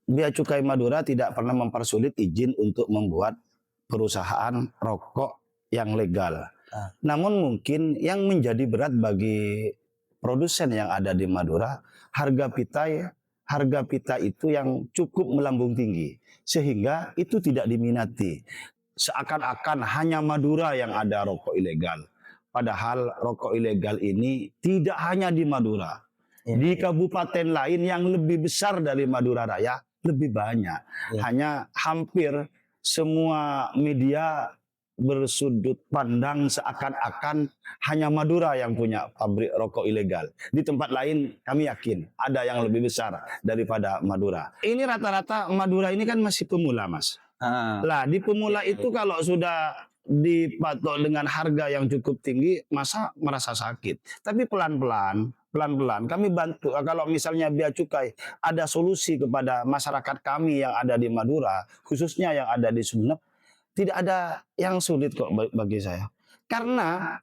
Bea Cukai Madura tidak pernah mempersulit izin untuk membuat perusahaan rokok yang legal. Namun mungkin yang menjadi berat bagi produsen yang ada di Madura, harga pita itu yang cukup melambung tinggi, sehingga itu tidak diminati. Seakan-akan hanya Madura yang ada rokok ilegal. Padahal rokok ilegal ini tidak hanya di Madura. Di kabupaten lain yang lebih besar dari Madura Raya lebih banyak. Hanya hampir semua media bersudut pandang seakan-akan hanya Madura yang punya pabrik rokok ilegal. Di tempat lain kami yakin ada yang lebih besar daripada Madura. Ini rata-rata Madura ini kan masih pemula, Mas. Lah di pemula itu kalau sudah dipatok dengan harga yang cukup tinggi, masa merasa sakit. Tapi pelan-pelan kami bantu. Kalau misalnya bea cukai ada solusi kepada masyarakat kami yang ada di Madura, khususnya yang ada di Sumeneb, tidak ada yang sulit kok bagi saya. Karena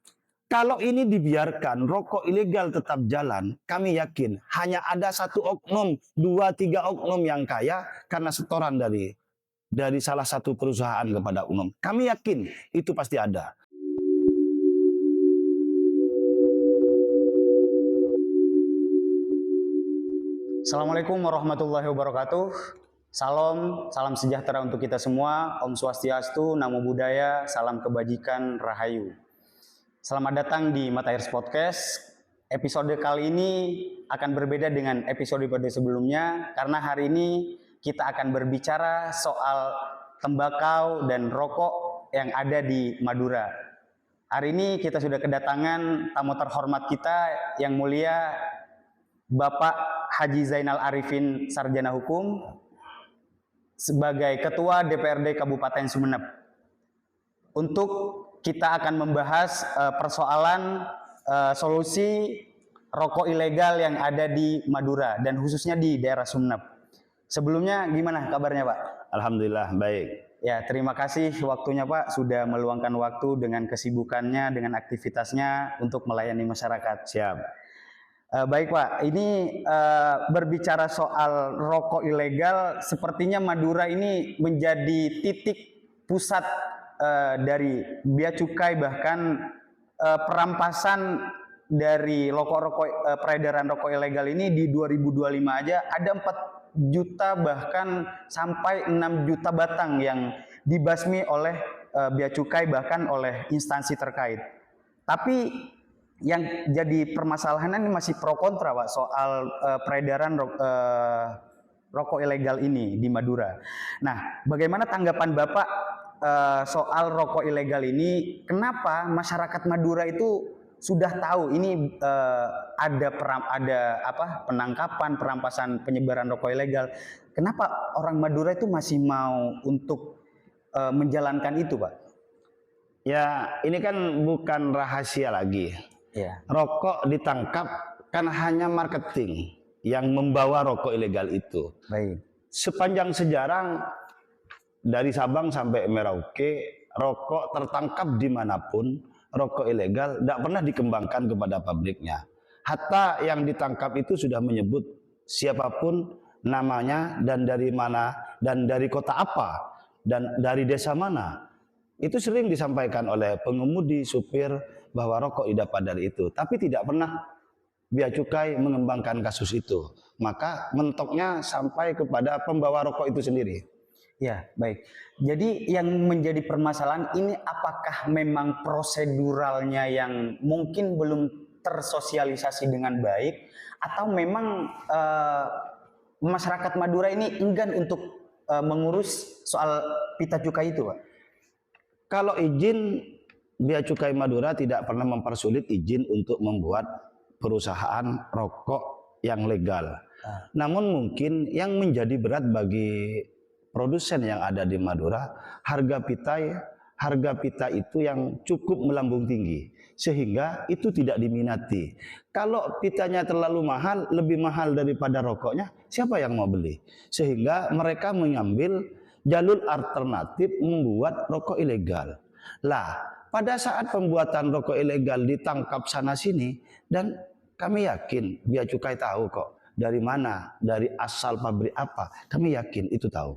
kalau ini dibiarkan, rokok ilegal tetap jalan, kami yakin hanya ada satu oknum, 2-3 oknum yang kaya karena setoran dari salah satu perusahaan kepada umum. Kami yakin itu pasti ada. Assalamualaikum warahmatullahi wabarakatuh. Salam sejahtera untuk kita semua. Om Swastiastu, Namo Buddhaya, salam kebajikan, Rahayu. Selamat datang di Matahir Podcast. Episode kali ini akan berbeda dengan episode pada sebelumnya, karena hari ini kita akan berbicara soal tembakau dan rokok yang ada di Madura. Hari ini kita sudah kedatangan tamu terhormat kita yang mulia, Bapak Haji Zainal Arifin, Sarjana Hukum, sebagai Ketua DPRD Kabupaten Sumeneb. Untuk kita akan membahas persoalan solusi rokok ilegal yang ada di Madura dan khususnya di daerah Sumeneb. Sebelumnya gimana kabarnya, Pak? Alhamdulillah baik. Ya, terima kasih waktunya, Pak, sudah meluangkan waktu dengan kesibukannya, dengan aktivitasnya untuk melayani masyarakat. Siap. Baik, Pak, ini berbicara soal rokok ilegal, sepertinya Madura ini menjadi titik pusat dari bea cukai, bahkan perampasan dari peredaran rokok ilegal ini. Di 2025 aja ada 4 juta bahkan sampai 6 juta batang yang dibasmi oleh bea cukai, bahkan oleh instansi terkait. Tapi yang jadi permasalahan ini masih pro kontra, Pak, soal peredaran rokok ilegal ini di Madura. Nah, bagaimana tanggapan Bapak soal rokok ilegal ini? Kenapa masyarakat Madura itu sudah tahu ini ada penangkapan, perampasan, penyebaran rokok ilegal? Kenapa orang Madura itu masih mau untuk menjalankan itu, Pak? Ya, ini kan bukan rahasia lagi. Ya. Rokok ditangkap kan hanya marketing yang membawa rokok ilegal itu. Baik. Sepanjang sejarah dari Sabang sampai Merauke, rokok tertangkap dimanapun, rokok ilegal tidak pernah dikembangkan kepada pabriknya. Hatta yang ditangkap itu sudah menyebut siapapun namanya dan dari mana dan dari kota apa dan dari desa mana. Itu sering disampaikan oleh pengemudi, supir, bahwa rokok didapat dari itu. Tapi tidak pernah bea cukai mengembangkan kasus itu. Maka mentoknya sampai kepada pembawa rokok itu sendiri. Ya, baik. Jadi yang menjadi permasalahan ini, apakah memang proseduralnya yang mungkin belum tersosialisasi dengan baik, atau memang masyarakat Madura ini enggan untuk mengurus soal pita cukai itu, Pak? Kalau izin, bea cukai Madura tidak pernah mempersulit izin untuk membuat perusahaan rokok yang legal. Namun mungkin yang menjadi berat bagi produsen yang ada di Madura, harga pita itu yang cukup melambung tinggi, sehingga itu tidak diminati. Kalau pitanya terlalu mahal, lebih mahal daripada rokoknya, siapa yang mau beli? Sehingga mereka mengambil jalur alternatif membuat rokok ilegal. Lah, pada saat pembuatan rokok ilegal ditangkap sana sini, dan kami yakin bea cukai tahu kok dari mana, dari asal pabrik apa, kami yakin itu tahu.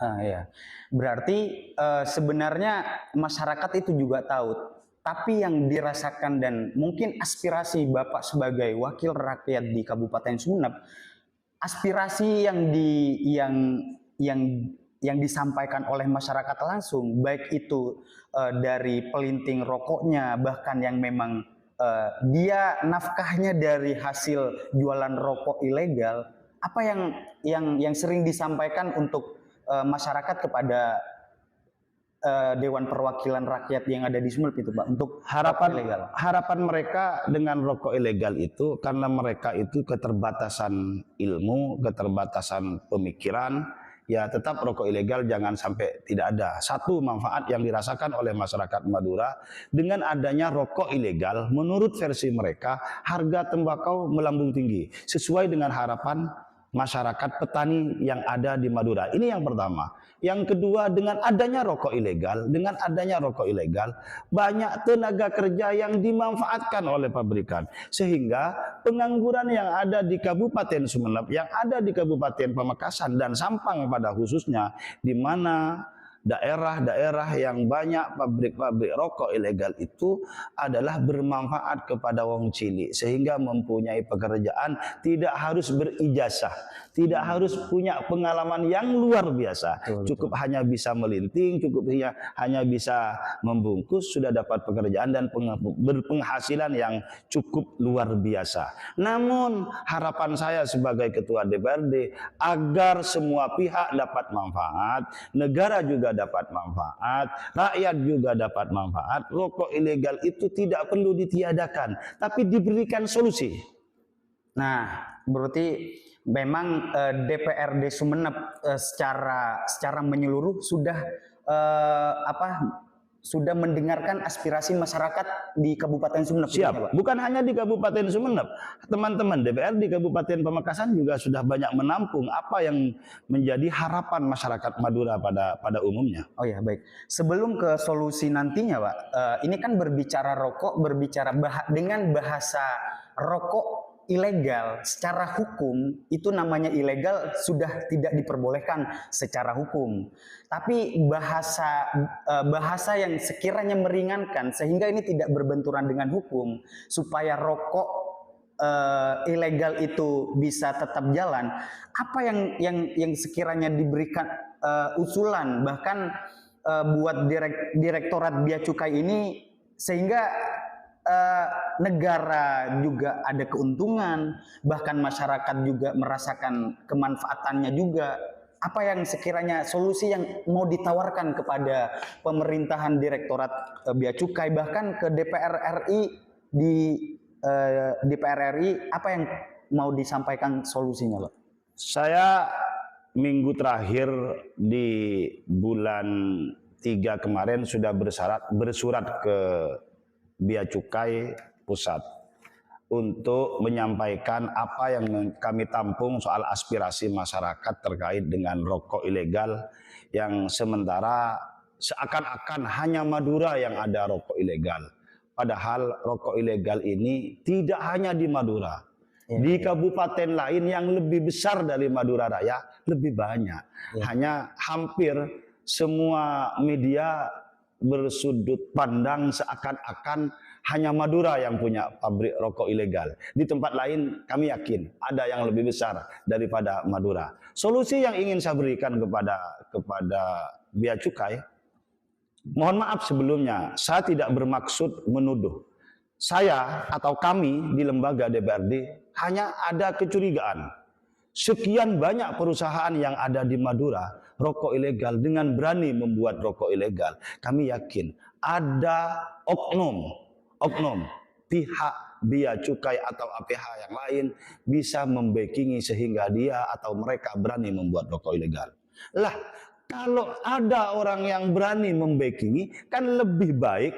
Ya. Berarti sebenarnya masyarakat itu juga tahu, tapi yang dirasakan dan mungkin aspirasi Bapak sebagai wakil rakyat di Kabupaten Sumeneb, aspirasi yang disampaikan oleh masyarakat langsung, baik itu dari pelinting rokoknya, bahkan yang memang dia nafkahnya dari hasil jualan rokok ilegal, apa yang sering disampaikan untuk masyarakat kepada Dewan Perwakilan Rakyat yang ada di Sumeneb itu, Pak, untuk harapan mereka dengan rokok ilegal itu karena mereka itu keterbatasan ilmu, keterbatasan pemikiran, ya tetap rokok ilegal jangan sampai tidak ada. Satu manfaat yang dirasakan oleh masyarakat Madura dengan adanya rokok ilegal, menurut versi mereka harga tembakau melambung tinggi sesuai dengan harapan masyarakat petani yang ada di Madura. Ini yang pertama. Yang kedua, dengan adanya rokok ilegal, banyak tenaga kerja yang dimanfaatkan oleh pabrikan. Sehingga pengangguran yang ada di Kabupaten Sumeneb, yang ada di Kabupaten Pamekasan dan Sampang pada khususnya, di mana daerah-daerah yang banyak pabrik-pabrik rokok ilegal itu adalah bermanfaat kepada wong cilik sehingga mempunyai pekerjaan, tidak harus berijazah, tidak harus punya pengalaman yang luar biasa, cukup hanya bisa melinting, cukup hanya bisa membungkus sudah dapat pekerjaan dan berpenghasilan yang cukup luar biasa. Namun harapan saya sebagai ketua DPRD agar semua pihak dapat manfaat, negara juga dapat manfaat, rakyat juga dapat manfaat. Rokok ilegal itu tidak perlu ditiadakan, tapi diberikan solusi. Nah, berarti memang DPRD Sumeneb secara menyeluruh sudah sudah mendengarkan aspirasi masyarakat di Kabupaten Sumeneb. Siap. Bukan hanya di Kabupaten Sumeneb, teman-teman DPR di Kabupaten Pamekasan juga sudah banyak menampung apa yang menjadi harapan masyarakat Madura pada umumnya. Oh ya, baik. Sebelum ke solusi nantinya, Pak, ini kan berbicara rokok, dengan bahasa rokok ilegal secara hukum, itu namanya ilegal, sudah tidak diperbolehkan secara hukum. Tapi bahasa yang sekiranya meringankan sehingga ini tidak berbenturan dengan hukum, supaya rokok ilegal itu bisa tetap jalan, apa yang sekiranya diberikan usulan bahkan buat Direktorat Bea Cukai ini sehingga negara juga ada keuntungan, bahkan masyarakat juga merasakan kemanfaatannya juga. Apa yang sekiranya solusi yang mau ditawarkan kepada pemerintahan Direktorat Bea Cukai, bahkan ke DPR RI, DPR RI, apa yang mau disampaikan solusinya, Pak? Saya minggu terakhir di bulan 3 kemarin sudah bersurat ke Bea Cukai Pusat untuk menyampaikan apa yang kami tampung soal aspirasi masyarakat terkait dengan rokok ilegal yang sementara seakan-akan hanya Madura yang ada rokok ilegal. Padahal rokok ilegal ini tidak hanya di Madura. Di kabupaten lain yang lebih besar dari Madura Raya lebih banyak. Hanya hampir semua media bersudut pandang seakan-akan hanya Madura yang punya pabrik rokok ilegal. Di tempat lain kami yakin ada yang lebih besar daripada Madura. Solusi yang ingin saya berikan kepada Bea Cukai, mohon maaf sebelumnya, saya tidak bermaksud menuduh. Saya atau kami di lembaga DPRD hanya ada kecurigaan. Sekian banyak perusahaan yang ada di Madura rokok ilegal dengan berani membuat rokok ilegal. Kami yakin ada oknum pihak Bea Cukai atau APH yang lain bisa membackingi sehingga dia atau mereka berani membuat rokok ilegal. Lah, kalau ada orang yang berani membackingi, kan lebih baik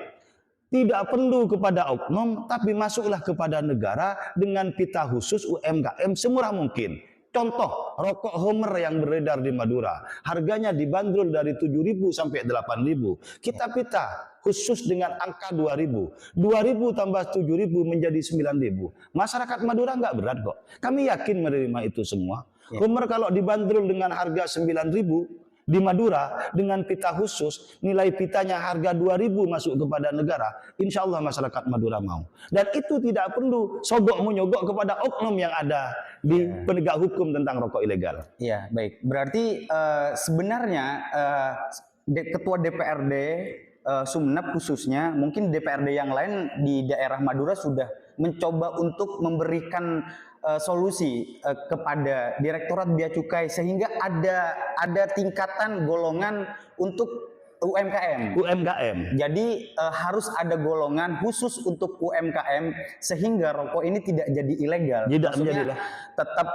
tidak perlu kepada oknum, tapi masuklah kepada negara dengan pita khusus UMKM semurah mungkin. Contoh, rokok Homer yang beredar di Madura, harganya dibanderol dari 7.000 sampai 8.000. Kita pita khusus dengan angka 2.000. 2.000 tambah 7.000 menjadi 9.000. Masyarakat Madura nggak berat kok. Kami yakin menerima itu semua. Homer kalau dibanderol dengan harga 9.000 di Madura dengan pita khusus, nilai pitanya harga 2.000 masuk kepada negara, insya Allah masyarakat Madura mau. Dan itu tidak perlu sogok menyogok kepada oknum yang ada di penegak hukum tentang rokok ilegal. Iya, baik. Berarti sebenarnya Ketua DPRD Sumeneb khususnya, mungkin DPRD yang lain di daerah Madura sudah mencoba untuk memberikan solusi kepada Direktorat Bea Cukai sehingga ada tingkatan golongan untuk UMKM. Jadi harus ada golongan khusus untuk UMKM sehingga rokok ini tidak jadi ilegal. Maksudnya tetap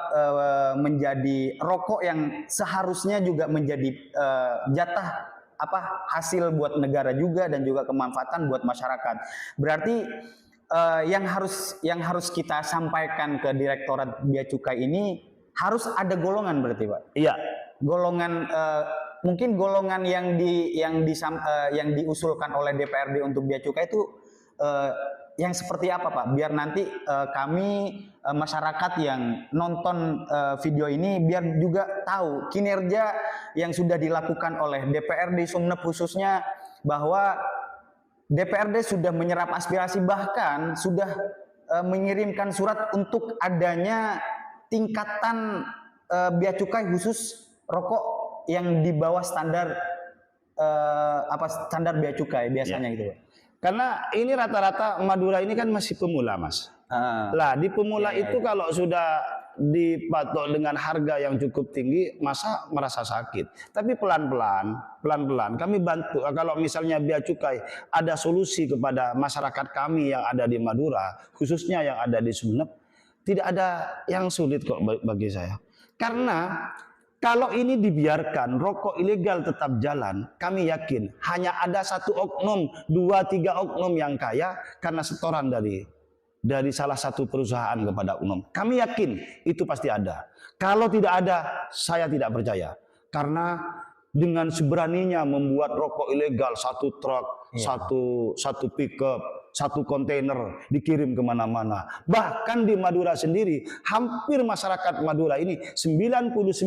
menjadi rokok yang seharusnya juga menjadi jatah hasil buat negara juga dan juga kemanfaatan buat masyarakat. Berarti yang harus kita sampaikan ke Direktorat Bea Cukai ini harus ada golongan berarti Pak? Iya. Golongan mungkin golongan yang diusulkan oleh DPRD untuk Bea Cukai itu yang seperti apa Pak? Biar nanti kami masyarakat yang nonton video ini biar juga tahu kinerja yang sudah dilakukan oleh DPRD Sumeneb khususnya, bahwa DPRD sudah menyerap aspirasi, bahkan sudah mengirimkan surat untuk adanya tingkatan bea cukai khusus rokok yang di bawah standar standar bea cukai biasanya gitu. Karena ini rata-rata Madura ini kan masih pemula, Mas. Lah di pemula itu kalau sudah dipatok dengan harga yang cukup tinggi, masa merasa sakit. Tapi pelan-pelan kami bantu. Kalau misalnya bea cukai ada solusi kepada masyarakat kami yang ada di Madura, khususnya yang ada di Sumeneb, tidak ada yang sulit kok bagi saya. Karena kalau ini dibiarkan, rokok ilegal tetap jalan, kami yakin hanya ada satu oknum, 2-3 oknum yang kaya karena setoran dari salah satu perusahaan kepada umum. Kami yakin itu pasti ada. Kalau tidak ada, saya tidak percaya. Karena dengan seberaninya membuat rokok ilegal, satu truk, satu pickup, satu kontainer dikirim kemana-mana. Bahkan di Madura sendiri, hampir masyarakat Madura ini 99%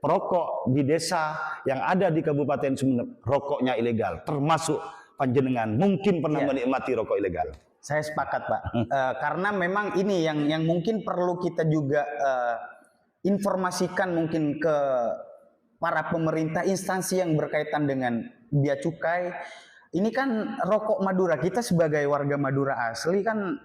perokok di desa yang ada di Kabupaten Sumeneb, rokoknya ilegal. Termasuk panjenengan mungkin pernah menikmati rokok ilegal. Saya sepakat Pak, karena memang ini yang mungkin perlu kita juga informasikan mungkin ke para pemerintah, instansi yang berkaitan dengan bea cukai. Ini kan rokok Madura, kita sebagai warga Madura asli kan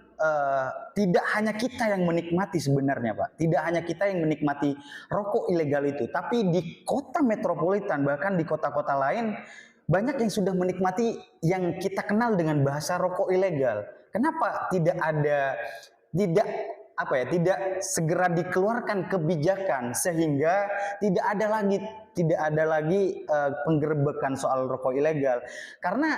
tidak hanya kita yang menikmati sebenarnya Pak, tidak hanya kita yang menikmati rokok ilegal itu, tapi di kota metropolitan bahkan di kota-kota lain banyak yang sudah menikmati yang kita kenal dengan bahasa rokok ilegal. Kenapa tidak segera dikeluarkan kebijakan sehingga tidak ada lagi penggerebekan soal rokok ilegal? Karena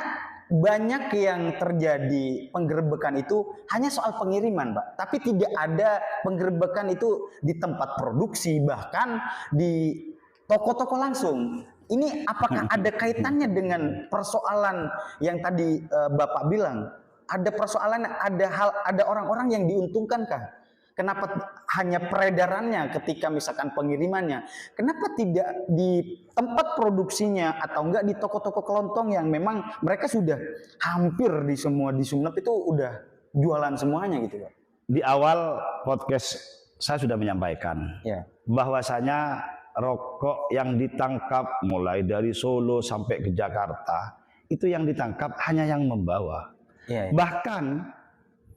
banyak yang terjadi penggerebekan itu hanya soal pengiriman, Pak. Tapi tidak ada penggerebekan itu di tempat produksi, bahkan di toko-toko langsung. Ini apakah ada kaitannya dengan persoalan yang tadi Bapak bilang? Ada persoalan, ada orang-orang yang diuntungkankah? Kenapa hanya peredarannya ketika misalkan pengirimannya? Kenapa tidak di tempat produksinya atau enggak di toko-toko kelontong yang memang mereka sudah hampir di Sumeneb itu udah jualan semuanya gitu Pak? Di awal podcast saya sudah menyampaikan bahwasanya rokok yang ditangkap mulai dari Solo sampai ke Jakarta itu yang ditangkap hanya yang membawa. Bahkan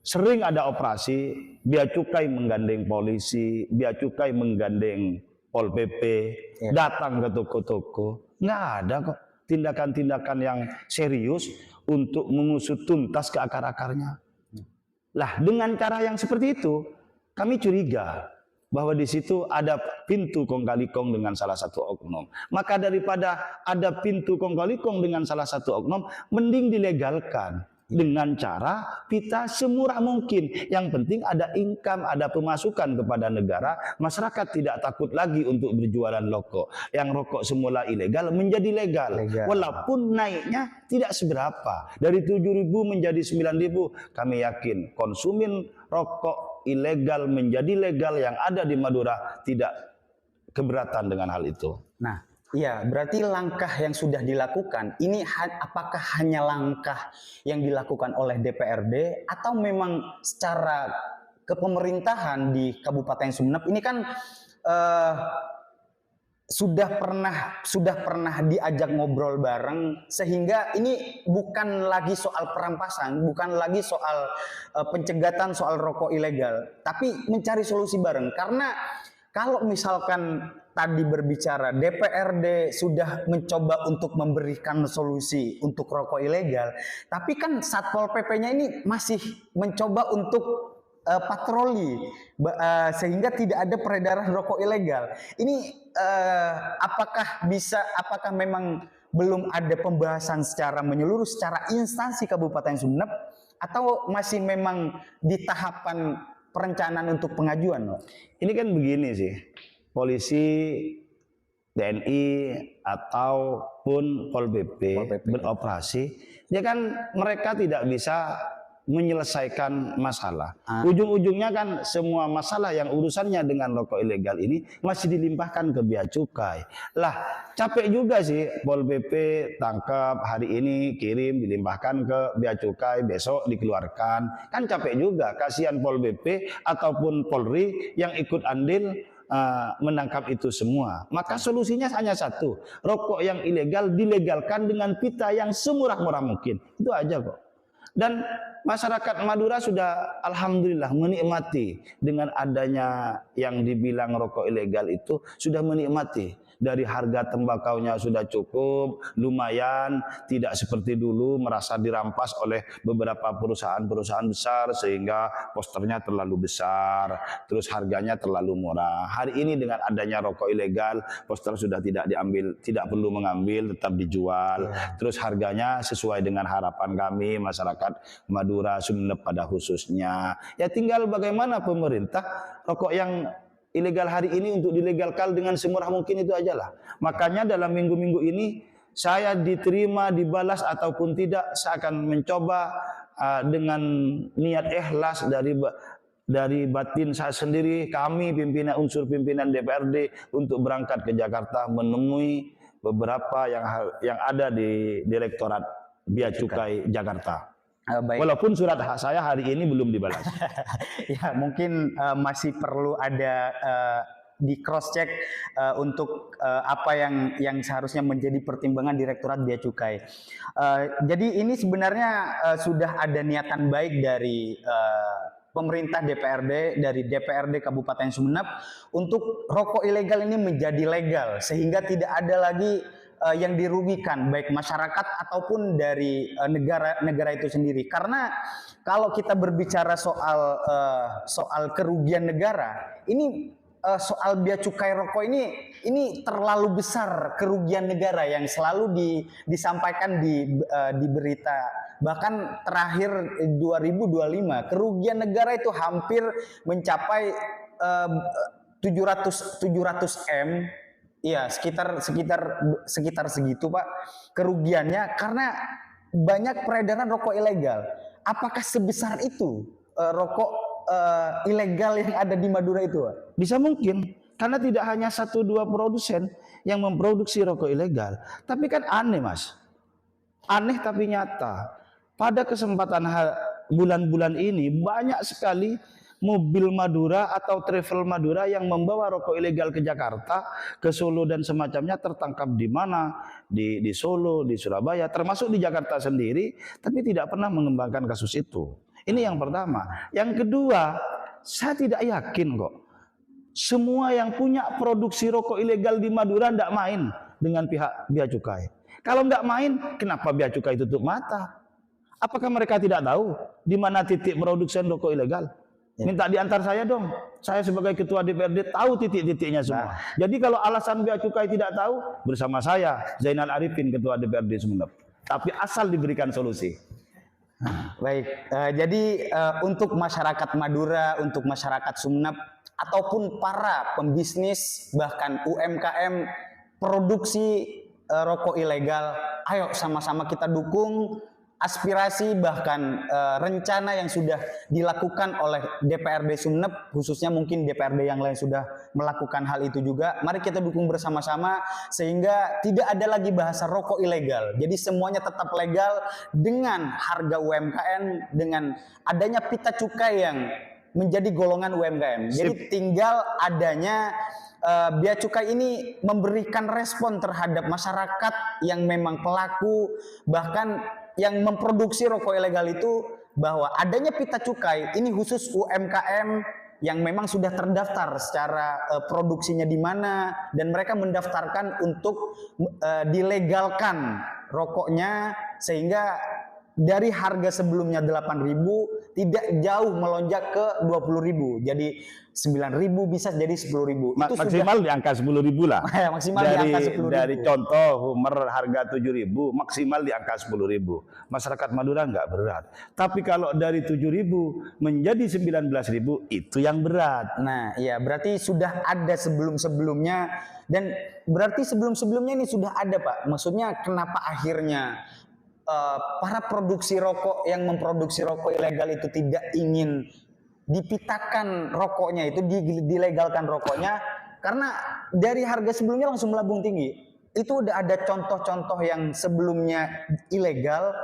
sering ada operasi bea cukai menggandeng polisi, bea cukai menggandeng Pol PP, datang ke toko-toko. Nggak ada kok tindakan-tindakan yang serius untuk mengusut tuntas ke akar-akarnya. Lah dengan cara yang seperti itu kami curiga bahwa di situ ada pintu kong kali kong dengan salah satu oknum. Maka daripada ada pintu kong kali kong dengan salah satu oknum, mending dilegalkan. dengan cara kita semurah mungkin. Yang penting ada income, ada pemasukan kepada negara. Masyarakat tidak takut lagi untuk berjualan rokok. Yang rokok semula ilegal menjadi legal. Walaupun naiknya tidak seberapa. Dari 7.000 menjadi 9.000. Kami yakin konsumen rokok ilegal menjadi legal yang ada di Madura tidak keberatan dengan hal itu. Nah, iya, berarti langkah yang sudah dilakukan ini apakah hanya langkah yang dilakukan oleh DPRD atau memang secara kepemerintahan di Kabupaten Sumeneb ini kan sudah pernah diajak ngobrol bareng, sehingga ini bukan lagi soal perampasan, bukan lagi soal pencegatan soal rokok ilegal, tapi mencari solusi bareng. Karena kalau misalkan tadi berbicara DPRD sudah mencoba untuk memberikan solusi untuk rokok ilegal, tapi kan Satpol PP-nya ini masih mencoba untuk patroli sehingga tidak ada peredaran rokok ilegal. Ini apakah memang belum ada pembahasan secara menyeluruh secara instansi Kabupaten Sumeneb atau masih memang di tahapan perencanaan untuk pengajuan? Ini kan begini sih, polisi, TNI ataupun Pol PP beroperasi, ya kan mereka tidak bisa menyelesaikan masalah. Ujung-ujungnya kan semua masalah yang urusannya dengan rokok ilegal ini masih dilimpahkan ke Bea Cukai. Lah, capek juga sih Pol PP tangkap hari ini, kirim, dilimpahkan ke Bea Cukai, besok dikeluarkan. Kan capek juga, kasihan Pol PP ataupun Polri yang ikut andil menangkap itu semua. Maka solusinya hanya satu, rokok yang ilegal dilegalkan dengan pita yang semurah-murah mungkin. Itu aja kok. Dan masyarakat Madura sudah alhamdulillah menikmati dengan adanya yang dibilang rokok ilegal itu, sudah menikmati. Dari harga tembakaunya sudah cukup, lumayan, tidak seperti dulu merasa dirampas oleh beberapa perusahaan-perusahaan besar sehingga posternya terlalu besar, terus harganya terlalu murah. Hari ini dengan adanya rokok ilegal, poster sudah tidak diambil, tidak perlu mengambil, tetap dijual. Terus harganya sesuai dengan harapan kami masyarakat Madura Sumeneb pada khususnya. Ya tinggal bagaimana pemerintah rokok yang ilegal hari ini untuk dilegalkan dengan semurah mungkin, itu aja lah. Makanya dalam minggu-minggu ini saya diterima, dibalas ataupun tidak, saya akan mencoba dengan niat ikhlas dari batin saya sendiri, kami unsur pimpinan DPRD untuk berangkat ke Jakarta menemui beberapa yang ada di Direktorat Bea Cukai Jakarta. Baik. Walaupun surat hak saya hari ini belum dibalas. Ya, mungkin masih perlu ada di cross check untuk apa yang seharusnya menjadi pertimbangan Direktorat Bea Cukai. Jadi ini sebenarnya sudah ada niatan baik dari pemerintah DPRD, dari DPRD Kabupaten Sumeneb untuk rokok ilegal ini menjadi legal sehingga tidak ada lagi yang dirugikan baik masyarakat ataupun dari negara itu sendiri. Karena kalau kita berbicara soal kerugian negara, ini soal bea cukai rokok ini terlalu besar kerugian negara yang selalu disampaikan di berita. Bahkan terakhir 2025 kerugian negara itu hampir mencapai 700 M. Iya, sekitar segitu Pak kerugiannya karena banyak peredaran rokok ilegal. Apakah sebesar itu rokok ilegal yang ada di Madura itu Pak? Bisa mungkin karena tidak hanya 1-2 produsen yang memproduksi rokok ilegal. Tapi kan aneh Mas, aneh tapi nyata. Pada kesempatan bulan-bulan ini banyak sekali mobil Madura atau travel Madura yang membawa rokok ilegal ke Jakarta, ke Solo dan semacamnya tertangkap di mana? Di Solo, di Surabaya, termasuk di Jakarta sendiri, tapi tidak pernah mengembangkan kasus itu. Ini yang pertama. Yang kedua, saya tidak yakin kok semua yang punya produksi rokok ilegal di Madura tidak main dengan pihak Bea Cukai. Kalau nggak main, kenapa Bea Cukai tutup mata? Apakah mereka tidak tahu di mana titik produksi rokok ilegal? Minta diantar saya dong. Saya sebagai ketua DPRD tahu titik-titiknya semua. Jadi kalau alasan Bea Cukai tidak tahu, bersama saya Zainal Arifin ketua DPRD Sumeneb. Tapi asal diberikan solusi. Baik, jadi untuk masyarakat Madura, untuk masyarakat Sumeneb, ataupun para pembisnis, bahkan UMKM produksi rokok ilegal, ayo sama-sama kita dukung aspirasi bahkan rencana yang sudah dilakukan oleh DPRD Sumeneb, khususnya mungkin DPRD yang lain sudah melakukan hal itu juga. Mari kita dukung bersama-sama sehingga tidak ada lagi bahasa rokok ilegal. Jadi semuanya tetap legal dengan harga UMKM, dengan adanya pita cukai yang menjadi golongan UMKM. Jadi tinggal adanya bea cukai ini memberikan respon terhadap masyarakat yang memang pelaku, bahkan yang memproduksi rokok ilegal itu, bahwa adanya pita cukai ini khusus UMKM yang memang sudah terdaftar secara produksinya di mana, dan mereka mendaftarkan untuk dilegalkan rokoknya, sehingga dari harga sebelumnya 8.000 tidak jauh melonjak ke 20.000. Jadi 9.000 bisa jadi 10.000. Maksimal di angka 10.000 lah. Maksimal di angka 10.000. Dari contoh Hummer harga 7.000, maksimal di angka 10.000. Masyarakat Madura nggak berat. Tapi kalau dari 7.000 menjadi 19.000 itu yang berat. Nah, iya berarti sudah ada sebelum-sebelumnya, dan berarti sebelum-sebelumnya ini sudah ada, Pak. Maksudnya kenapa akhirnya para produksi rokok yang memproduksi rokok ilegal itu tidak ingin dipitakan rokoknya, itu dilegalkan rokoknya, karena dari harga sebelumnya langsung melambung tinggi. Itu udah ada contoh-contoh yang sebelumnya ilegal,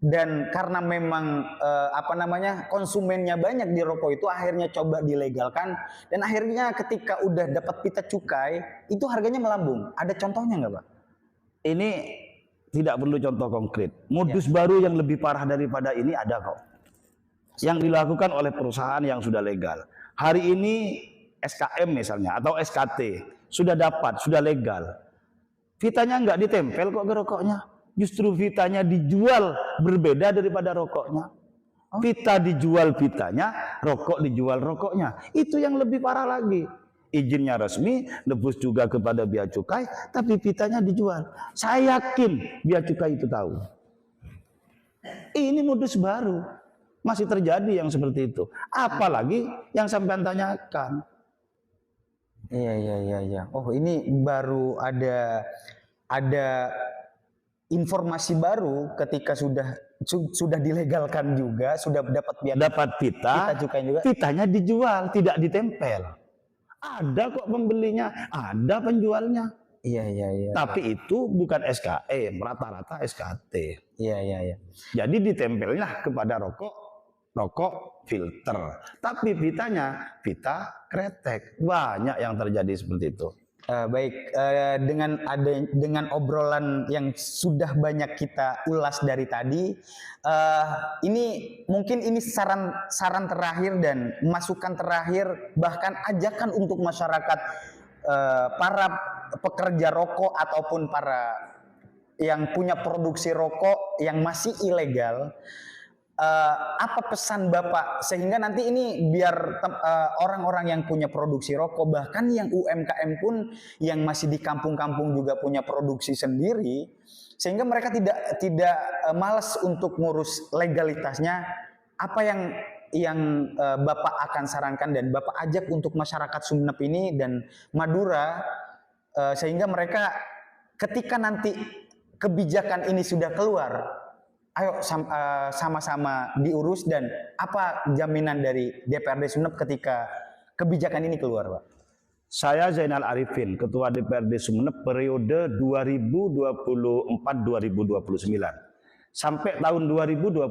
dan karena memang konsumennya banyak di rokok itu, akhirnya coba dilegalkan, dan akhirnya ketika udah dapat pita cukai itu harganya melambung. Ada contohnya nggak, Pak? Ini tidak perlu contoh konkret. Modus baru yang lebih parah daripada ini ada kok. Yang dilakukan oleh perusahaan yang sudah legal. Hari ini SKM misalnya atau SKT sudah dapat, sudah legal. Vitanya nggak ditempel kok ke rokoknya. Justru vitanya dijual berbeda daripada rokoknya. Vita dijual vitanya, rokok dijual rokoknya. Itu yang lebih parah lagi. Izinnya resmi, nebus juga kepada bea cukai, tapi vitanya dijual. Saya yakin bea cukai itu tahu. Ini modus baru. Masih terjadi yang seperti itu. Apalagi yang sampean tanyakan. Iya. Oh, ini baru ada informasi baru ketika sudah dilegalkan juga, sudah dapat vita cukai juga. Vitanya dijual, tidak ditempel. Ada kok pembelinya, ada penjualnya. Iya. Tapi itu bukan SKM, rata-rata SKT. Iya. Jadi ditempelnya kepada rokok filter. Tapi vitanya vita kretek. Banyak yang terjadi seperti itu. Baik, dengan obrolan yang sudah banyak kita ulas dari tadi, ini mungkin ini saran terakhir dan masukan terakhir, bahkan ajakan untuk masyarakat, para pekerja rokok ataupun para yang punya produksi rokok yang masih ilegal. Apa pesan Bapak sehingga nanti ini biar orang-orang yang punya produksi rokok, bahkan yang UMKM pun yang masih di kampung-kampung juga punya produksi sendiri, sehingga mereka tidak malas untuk ngurus legalitasnya. Apa yang Bapak akan sarankan dan Bapak ajak untuk masyarakat Sumeneb ini dan Madura, sehingga mereka ketika nanti kebijakan ini sudah keluar, ayo sama-sama diurus, dan apa jaminan dari DPRD Sumeneb ketika kebijakan ini keluar, Pak? Saya Zainal Arifin, Ketua DPRD Sumeneb periode 2024-2029. Sampai tahun 2029,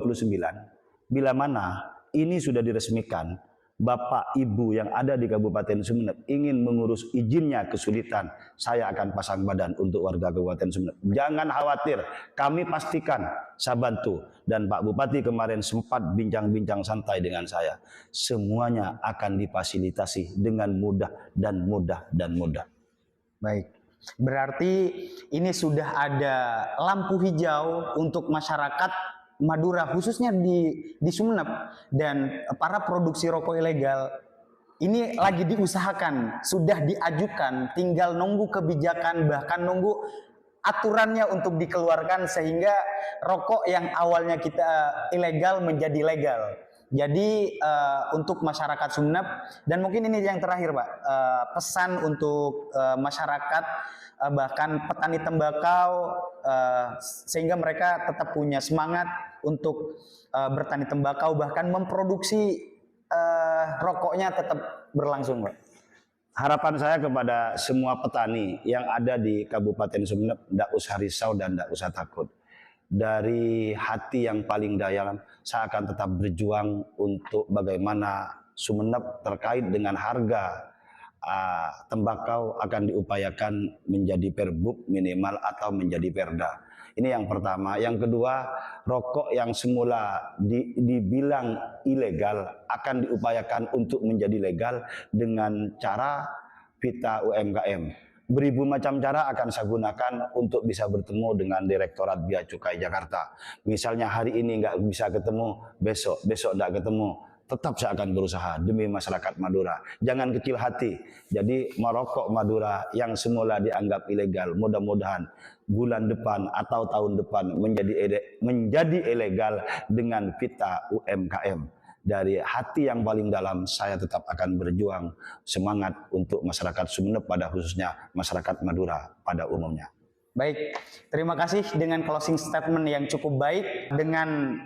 bila mana ini sudah diresmikan, Bapak Ibu yang ada di Kabupaten Sumeneb ingin mengurus izinnya kesulitan, saya akan pasang badan untuk warga Kabupaten Sumeneb. Jangan khawatir, kami pastikan saya bantu. Dan Pak Bupati kemarin sempat bincang-bincang santai dengan saya. Semuanya akan difasilitasi dengan mudah dan mudah dan mudah. Baik, berarti ini sudah ada lampu hijau untuk masyarakat Madura, khususnya di Sumeneb, dan para produksi rokok ilegal ini lagi diusahakan, sudah diajukan, tinggal nunggu kebijakan, bahkan nunggu aturannya untuk dikeluarkan sehingga rokok yang awalnya kita ilegal menjadi legal. Jadi untuk masyarakat Sumeneb, dan mungkin ini yang terakhir Pak, pesan untuk masyarakat, bahkan petani tembakau, sehingga mereka tetap punya semangat untuk bertani tembakau, bahkan memproduksi rokoknya tetap berlangsung Pak. Harapan saya kepada semua petani yang ada di Kabupaten Sumeneb, tidak usah risau dan tidak usah takut. Dari hati yang paling dalam, saya akan tetap berjuang untuk bagaimana Sumeneb terkait dengan harga tembakau akan diupayakan menjadi perbub minimal atau menjadi perda. Ini yang pertama. Yang kedua, rokok yang semula dibilang ilegal akan diupayakan untuk menjadi legal dengan cara pita UMKM. Beribu macam cara akan saya gunakan untuk bisa bertemu dengan Direktorat Bea Cukai Jakarta. Misalnya hari ini nggak bisa ketemu, besok nggak ketemu. Tetap saya akan berusaha demi masyarakat Madura. Jangan kecil hati. Jadi merokok Madura yang semula dianggap ilegal, mudah-mudahan bulan depan atau tahun depan menjadi ilegal dengan pita UMKM. Dari hati yang paling dalam, saya tetap akan berjuang semangat untuk masyarakat Sumeneb, pada khususnya masyarakat Madura pada umumnya. Baik, terima kasih dengan closing statement yang cukup baik, dengan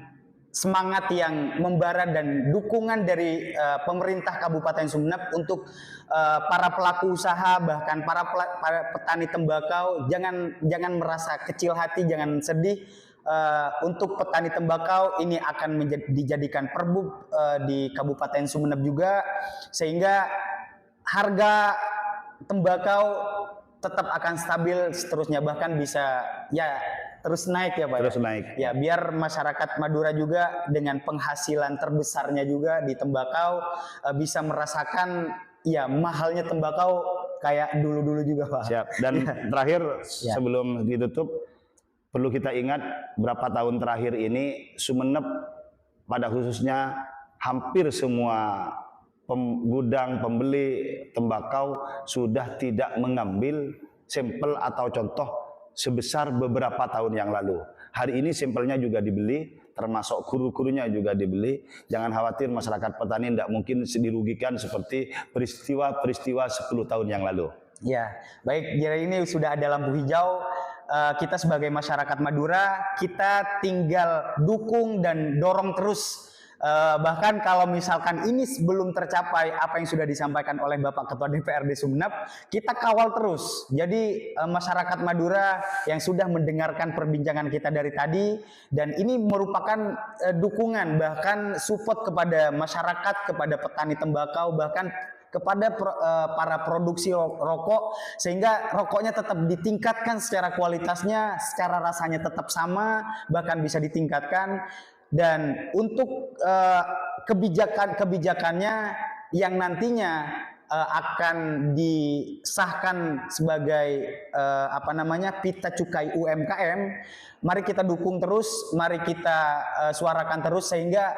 semangat yang membara dan dukungan dari pemerintah Kabupaten Sumeneb untuk para pelaku usaha, bahkan para petani tembakau. Jangan merasa kecil hati, jangan sedih. Untuk petani tembakau ini akan dijadikan perbub di Kabupaten Sumeneb juga, sehingga harga tembakau tetap akan stabil seterusnya, bahkan bisa ya terus naik ya Pak. Terus naik. Ya, biar masyarakat Madura juga dengan penghasilan terbesarnya juga di tembakau bisa merasakan ya mahalnya tembakau kayak dulu-dulu juga Pak. Siap. Dan terakhir sebelum ditutup, perlu kita ingat berapa tahun terakhir ini Sumeneb pada khususnya hampir semua gudang pembeli tembakau sudah tidak mengambil sampel atau contoh sebesar beberapa tahun yang lalu. Hari ini sampelnya juga dibeli, termasuk kuru-kurunya juga dibeli. Jangan khawatir, masyarakat petani tidak mungkin dirugikan seperti peristiwa-peristiwa 10 tahun yang lalu. Ya, baik, jadi ini sudah ada lampu hijau. Kita sebagai masyarakat Madura, kita tinggal dukung dan dorong terus. Bahkan kalau misalkan ini belum tercapai apa yang sudah disampaikan oleh Bapak Ketua DPRD Sumeneb, kita kawal terus. Jadi masyarakat Madura yang sudah mendengarkan perbincangan kita dari tadi, dan ini merupakan dukungan, bahkan support kepada masyarakat, kepada petani tembakau, bahkan kepada para produksi rokok, sehingga rokoknya tetap ditingkatkan secara kualitasnya, secara rasanya tetap sama, bahkan bisa ditingkatkan. Dan untuk kebijakannya yang nantinya akan disahkan sebagai pita cukai UMKM, mari kita dukung terus, mari kita suarakan terus, sehingga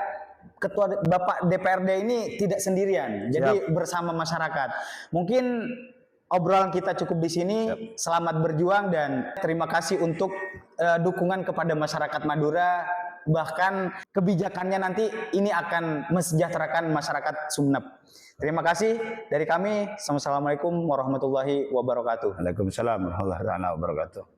Ketua Bapak DPRD ini tidak sendirian, jadi bersama masyarakat. Mungkin obrolan kita cukup di sini. Selamat berjuang dan terima kasih untuk dukungan kepada masyarakat Madura. Bahkan kebijakannya nanti ini akan mensejahterakan masyarakat Sumeneb. Terima kasih dari kami. Assalamualaikum warahmatullahi wabarakatuh. Waalaikumsalam warahmatullahi wabarakatuh.